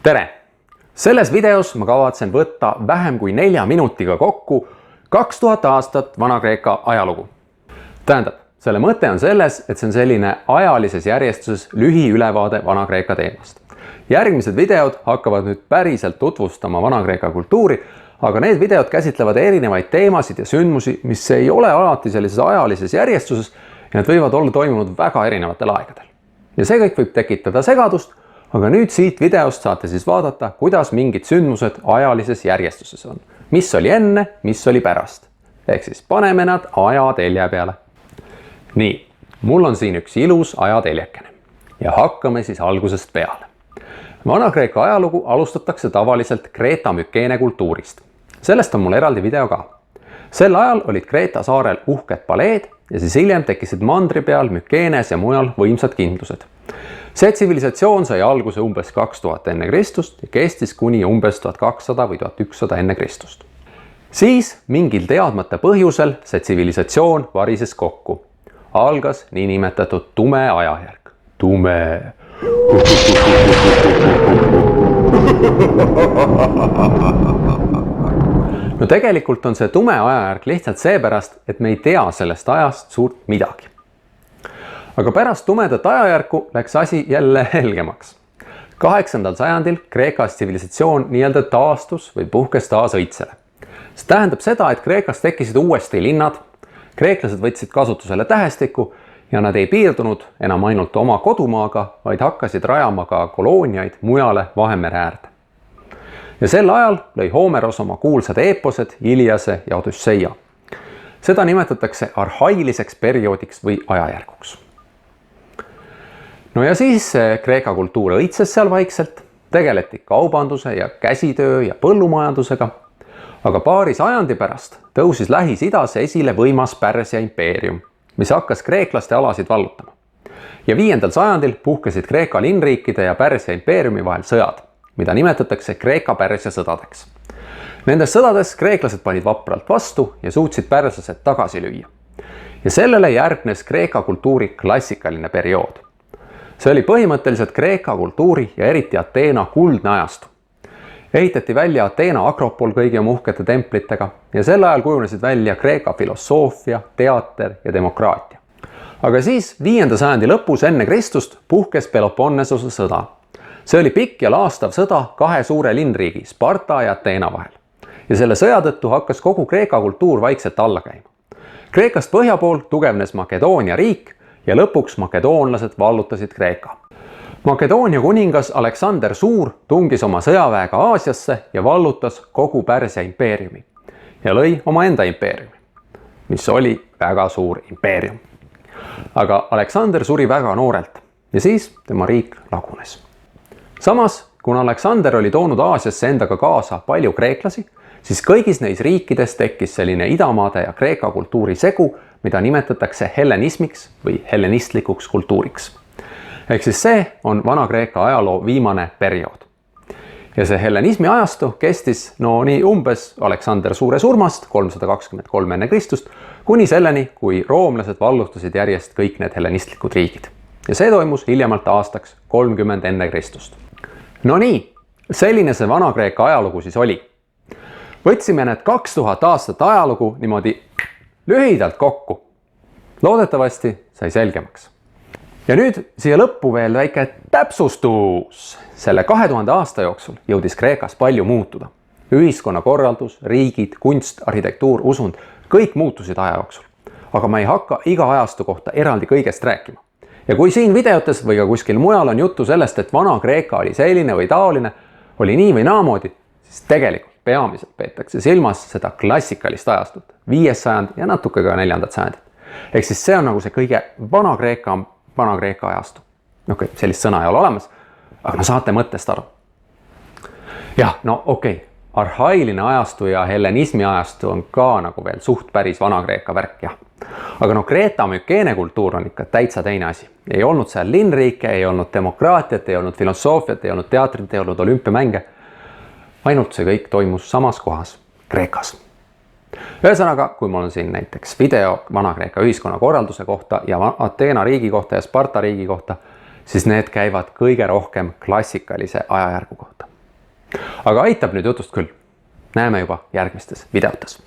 Tere! Selles videos ma kavatsen võtta vähem kui 4 minutiga kokku 2000 aastat Vana-Kreeka ajalugu. Tähendab, selle mõte on selles, et see on selline ajalises järjestuses lühiülevaade Vana-Kreeka teemast. Järgmised videod hakkavad nüüd päriselt tutvustama Vana-Kreeka kultuuri, aga need videod käsitlevad erinevaid teemasid ja sündmusi, mis ei ole alati sellises ajalises järjestuses ja need võivad olla toimunud väga erinevatel aegadel. Ja see kõik võib tekitada segadust, aga nüüd siit videost saate siis vaadata, kuidas mingid sündmused ajalises järjestuses on. Mis oli enne, mis oli pärast. Ehk siis paneme nad ajatelje peale. Nii, mul on siin üks ilus ajateljekene. Ja hakkame siis algusest peale. Vana-Kreeka ajalugu alustatakse tavaliselt Kreeta Mykeene kultuurist. Sellest on mul eraldi video ka. Sel ajal olid Kreeta saarel uhked paleed ja siis hiljem tekkisid mandri peal Mykeenes ja mujal võimsad kindlused. See tsivilisatsioon sai alguse umbes 2000 enne Kristust ja kestis kuni umbes 1200 või 1100 enne Kristust. Siis mingil teadmata põhjusel see tsivilisatsioon varises kokku. Algas niinimetatud tume ajajärk. Tume. No tegelikult on see tume ajajärk lihtsalt seepärast, et me ei tea sellest ajast suurt midagi. Aga pärast tumedat ajajärku läks asi jälle helgemaks. 8. sajandil Kreekas tsivilisatsioon nii-öelda taastus või puhkes taas õitsele. See tähendab seda, et Kreekas tekkisid uuesti linnad, kreeklased võtsid kasutusele tähestiku ja nad ei piirdunud enam ainult oma kodumaaga, vaid hakkasid rajama ka kolooniaid mujale Vahemere äärde. Ja sel ajal lõi Homeros oma kuulsad eeposed Iliase ja Odüsseia. Seda nimetatakse arhailiseks perioodiks või ajajärguks. No ja siis Kreeka kultuur õitses seal vaikselt, tegeleti kaubanduse ja käsitöö ja põllumajandusega, aga paari sajandi pärast tõusis Lähis-Idas esile võimas Pärsia impeerium, mis hakkas kreeklaste alasid vallutama. Ja 5. sajandil puhkesid Kreeka linnriikide ja Pärsia impeeriumi vahel sõjad, mida nimetatakse Kreeka-Pärsia sõdadeks. Nendes sõdades kreeklased panid vapralt vastu ja suutsid pärslased tagasi lüüa. Ja sellele järgnes Kreeka kultuuri klassikaline periood. See oli põhimõtteliselt Kreeka kultuuri ja eriti Ateena kuldne ajastu. Ehitati välja Ateena Akropol kõigi oma uhkete templitega ja sel ajal kujunesid välja Kreeka filosoofia, teater ja demokraatia. Aga siis 5. sajandi lõpus enne Kristust puhkes Peloponnese sõda. See oli pikk ja laastav sõda kahe suure linnriigi, Sparta ja Ateena vahel. Ja selle sõja tõttu hakkas kogu Kreeka kultuur vaikselt alla käima. Kreekast põhja pool tugevnes Makedoonia riik ja lõpuks makedoonlased vallutasid Kreeka. Makedoonia kuningas Aleksander Suur tungis oma sõjaväega Aasiasse ja vallutas kogu Pärsia impeeriumi ja lõi oma enda impeeriumi, mis oli väga suur impeerium. Aga Aleksander suri väga noorelt ja siis tema riik lagunes. Samas, kuna Aleksander oli toonud Aasiasse endaga kaasa palju kreeklasi, siis kõigis neis riikides tekkis selline idamaade ja Kreeka kultuuri segu, mida nimetatakse hellenismiks või hellenistlikuks kultuuriks. Ehk siis see on Vana-Kreeka ajaloo viimane periood. Ja see hellenismi ajastu kestis nii umbes Aleksander Suure surmast 323 enne Kristust kuni selleni, kui roomlased vallutasid järjest kõik need hellenistlikud riigid. Ja see toimus hiljemalt aastaks 30 enne Kristust. No nii, selline see Vana-Kreeka ajalugu siis oli. Võtsime need 2000 aastat ajalugu niimoodi lühidalt kokku. Loodetavasti sai selgemaks. Ja nüüd siia lõppu veel väike täpsustus. Selle 2000 aasta jooksul jõudis Kreekas palju muutuda. Ühiskonnakorraldus, riigid, kunst, arhitektuur, usund, kõik muutusid aja jooksul. Aga ma ei hakka iga ajastu kohta eraldi kõigest rääkima. Ja kui siin videotes või ka kuskil mujal on juttu sellest, et Vana-Kreeka oli selline või taoline, oli nii või naamoodi, siis tegelikult peamiselt peetakse silmas seda klassikalist ajastut, 5. sajand ja natuke ka 4. sajandit. Ehk siis see on nagu see kõige Vana-Kreeka ajastu. Okei, sellist sõna ei ole olemas, aga no saate mõttest aru. Jah, arhailine ajastu ja hellenismi ajastu on ka nagu veel suht päris Vana-Kreeka värk, jah. Aga Kreeta Mykeene kultuur on ikka täitsa teine asi. Ei olnud seal linnriike, ei olnud demokraatiat, ei olnud filosoofiat, ei olnud teatrit, ei olnud olümpiamänge. Ainult see kõik toimus samas kohas, Kreekas. Ühesõnaga, kui mul on siin näiteks video Vana-Kreeka ühiskonnakorralduse kohta ja Ateena riigi kohta ja Sparta riigi kohta, siis need käivad kõige rohkem klassikalise ajajärgu kohta. aga aitab nüüd jutust küll. näeme juba järgmistes videotes.